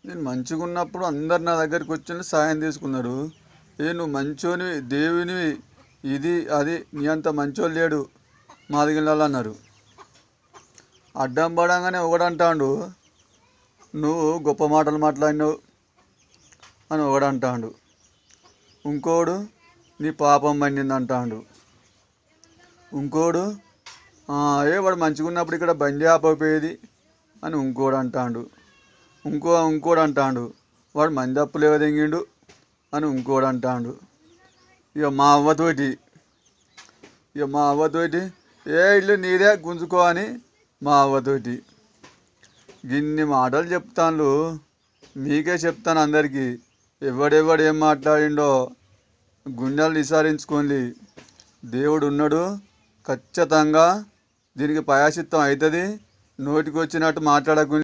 నేను మంచిగా ఉన్నప్పుడు అందరు నా దగ్గరికి వచ్చి సాయం తీసుకున్నారు. నువ్వు మంచోనివి, దేవునివి, ఇది అది, నీ అంత మంచోళ్ళు లేడు మాదిగిళ్ళ అన్నారు. అడ్డం పడంగానే ఒకడంటాడు, నువ్వు గొప్ప మాటలు మాట్లాడినావు అని ఒకడంటాడు. ఇంకోడు నీ పాపం పండింది అంటాడు. ఇంకోడు వాడు మంచిగా ఉన్నప్పుడు ఇక్కడ బండి ఆపపోయేది అని ఇంకోడు అంటాడు. ఇంకోడు అంటాడు, వాడు మంది అప్పులు తెంగిండు అని ఇంకోడు అంటాడు. ఇక మా అవ్వతోటి ఇల్లు నీదే గుంజుకో అని మా అవ్వతోటి గిన్ని మాటలు చెప్తాను. మీకే చెప్తాను అందరికీ, ఎవడెవడు ఏం మాట్లాడిండో గుండెలు నిసారించుకోండి. దేవుడు ఉన్నాడు, ఖచ్చితంగా దీనికి పయాచిత్తం అవుతుంది. నోటికి వచ్చినట్టు మాట్లాడకుండా